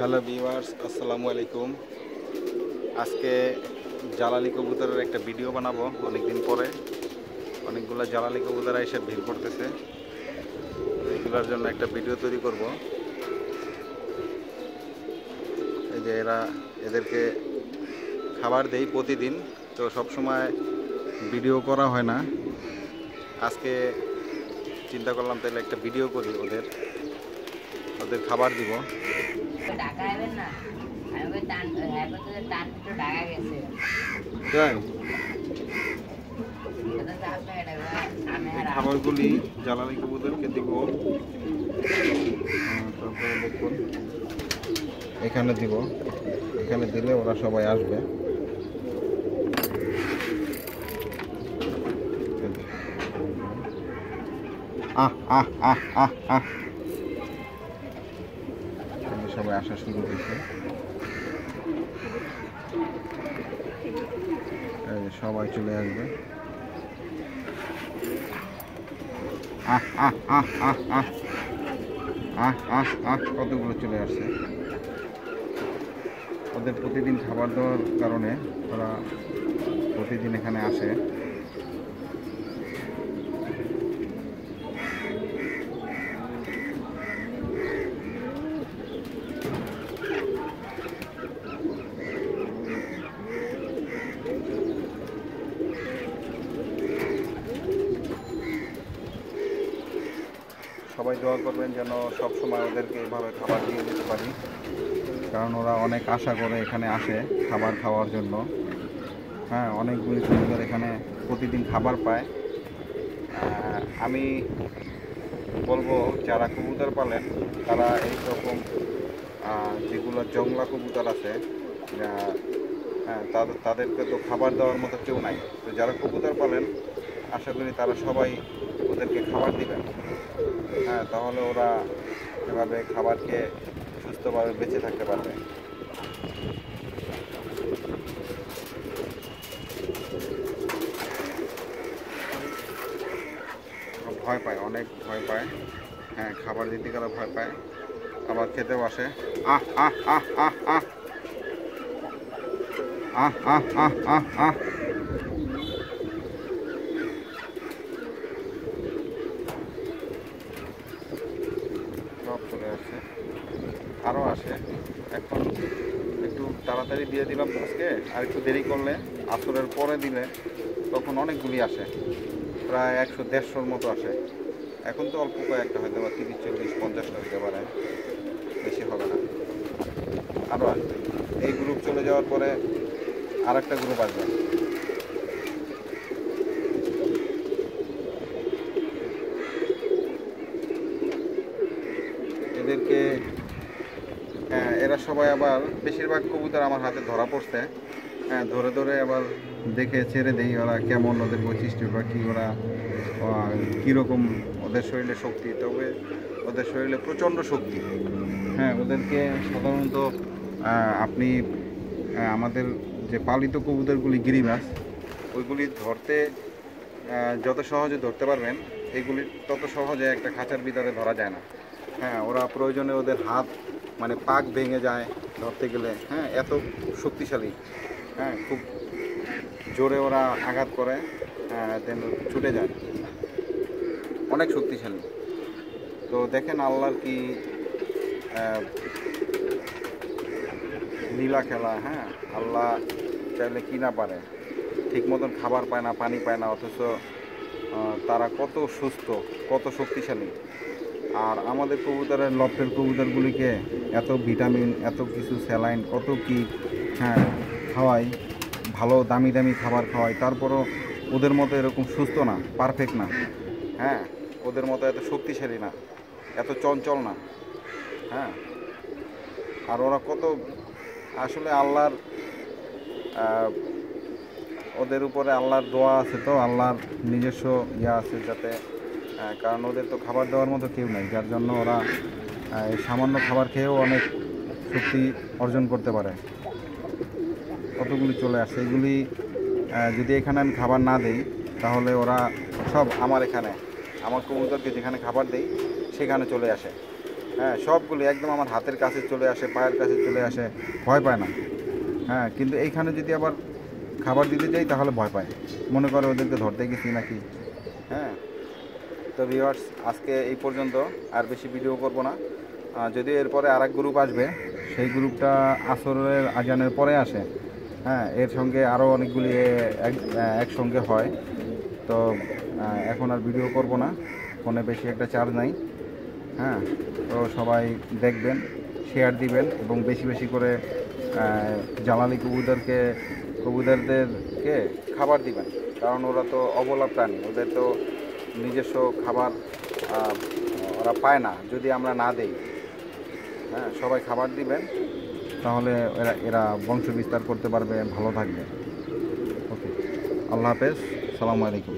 Hello viewers, আসসালামু আলাইকুম। আজকে জালালি কবুতরের একটা ভিডিও বানাবো। অনেকদিন পরে অনেকগুলো জালালি কবুতর এসে ভিড় করতেছে, এগুলোর জন্য একটা ভিডিও তৈরি করব। এই যে এদেরকে খাবার দেই প্রতিদিন, তো সব সময় ভিডিও করা হয় না। আজকে চিন্তা করলাম তাহলে একটা ভিডিও করি, ওদের খাবার দিব। খাবারগুলি জ্বালানি কবুতরকে দিব। তারপরে দেখুন এখানে দিব, এখানে দিলে ওরা সবাই আসবে। সবাই আসা শুরু হয়েছে, সবাই চলে আসবে। কতগুলো চলে আসছে। ওদের প্রতিদিন খাবার দেওয়ার কারণে ওরা প্রতিদিন এখানে আসে। সবাই দোয়া করবেন যেন সব সময় ওদেরকে এভাবে খাবার দিয়ে দিতে পারি, কারণ ওরা অনেক আশা করে এখানে আসে খাবার খাওয়ার জন্য। হ্যাঁ, অনেকগুলি কবুতর এখানে প্রতিদিন খাবার পায়। আমি বলবো যারা কবুতর পালেন তারা এইরকম যেগুলো জংলা কবুতর আছে, হ্যাঁ, তাদেরকে তো খাবার দেওয়ার মতো কেউ নাই। তো যারা কবুতর পালেন আশা করি তারা সবাই ওদেরকে খাবার দিবেন। হ্যাঁ, তাহলে ওরা এভাবে খাবার খেয়ে সুস্থভাবে বেঁচে থাকতে পারবে। ভয় পায়, অনেক ভয় পায়। হ্যাঁ, খাবার দিতে গেলে ভয় পায়, আবার খেতেও আসে। আহ আহ আহ আহ আহ আহ আহ আহ আহ আহ সব চলে আসছে, আরও আসে। এখন একটু তাড়াতাড়ি দিয়ে দিলাম আজকে, আর একটু দেরি করলে আসরের পরে দিলে তখন অনেকগুলি আসে, প্রায় 100-150-র মতো আসে। এখন তো অল্প কয়েকটা হয়তো বা 30-40-50টা হতে পারে, বেশি হবে না। আরও আসবে। এই গ্রুপ চলে যাওয়ার পরে আর একটা গ্রুপ আসবে। এদেরকে এরা সবাই আবার বেশিরভাগ কবুতর আমার হাতে ধরা পড়ছে। হ্যাঁ, ধরে ধরে আবার দেখে ছেড়ে দেই ওরা কেমন, ওদের বৈশিষ্ট্য বা কী, ওরা কীরকম ওদের শরীরে শক্তি। তবে ওদের শরীরে প্রচণ্ড শক্তি। হ্যাঁ, ওদেরকে সাধারণত আপনি আমাদের যে পালিত কবুতরগুলি গিরিবাজ, ওইগুলি ধরতে যত সহজে ধরতে পারবেন, এগুলি তত সহজে একটা খাঁচার ভিতরে ধরা যায় না। হ্যাঁ, ওরা প্রয়োজনে ওদের হাত মানে পাক ভেঙে যায় ধরতে গেলে। হ্যাঁ, এত শক্তিশালী। হ্যাঁ, খুব জোরে ওরা আঘাত করে, দেন ছুটে যায়, অনেক শক্তিশালী। তো দেখেন আল্লাহর কি লীলা খেলা। হ্যাঁ, আল্লাহ চাইলে কি না পারে। ঠিক মতন খাবার পায় না, পানি পায় না, অথচ তারা কত সুস্থ, কত শক্তিশালী। আর আমাদের কবুতরের লফটের কবুতরগুলিকে এত ভিটামিন, এত কিছু স্যালাইন, কত কি, হ্যাঁ, খাওয়াই, ভালো দামি দামি খাবার খাওয়াই, তারপরও ওদের মতো এরকম সুস্থ না, পারফেক্ট না। হ্যাঁ, ওদের মতো এত শক্তিশালী না, এত চঞ্চল না। হ্যাঁ, আর ওরা কত আসলে আল্লাহর ওদের উপরে আল্লাহর দোয়া আছে, তো আল্লাহর নিজস্ব ইয়া আছে যাতে, কারণ ওদের তো খাবার দেওয়ার মতো কেউ নেই, যার জন্য ওরা এই সামান্য খাবার খেয়েও অনেক শক্তি অর্জন করতে পারে। কতগুলি চলে আসে, এগুলি যদি এখানে আমি খাবার না দিই তাহলে ওরা সব আমার কবুতরকে যেখানে খাবার দেই সেখানে চলে আসে। হ্যাঁ, সবগুলি একদম আমার হাতের কাছে চলে আসে, পায়ের কাছে চলে আসে, ভয় পায় না। হ্যাঁ, কিন্তু এইখানে যদি আবার খাবার দিতে যাই তাহলে ভয় পায়, মনে করে ওদেরকে ধরতে গেছি নাকি। হ্যাঁ, তো ভিউয়ার্স, আজকে এই পর্যন্ত, আর বেশি ভিডিও করব না। যদিও এরপরে আরেক গ্রুপ আসবে, সেই গ্রুপটা আসরের আজানের পরে আসে। হ্যাঁ, এর সঙ্গে আরও অনেকগুলি একসঙ্গে হয়। তো এখন আর ভিডিও করব না, ফোনে বেশি একটা চার্জ নাই। হ্যাঁ, তো সবাই দেখবেন, শেয়ার দিবেন এবং বেশি বেশি করে জ্বালালি কবুতরদেরকে খাবার দিবেন, কারণ ওরা তো অবলা প্রাণী, ওদের তো নিজস্ব খাবার ওরা পায় না যদি আমরা না দেই। হ্যাঁ, সবাই খাবার দিবেন, তাহলে এরা এরা বংশ বিস্তার করতে পারবে, ভালো থাকবে। ওকে, আল্লাহ হাফেজ, সালামু আলাইকুম।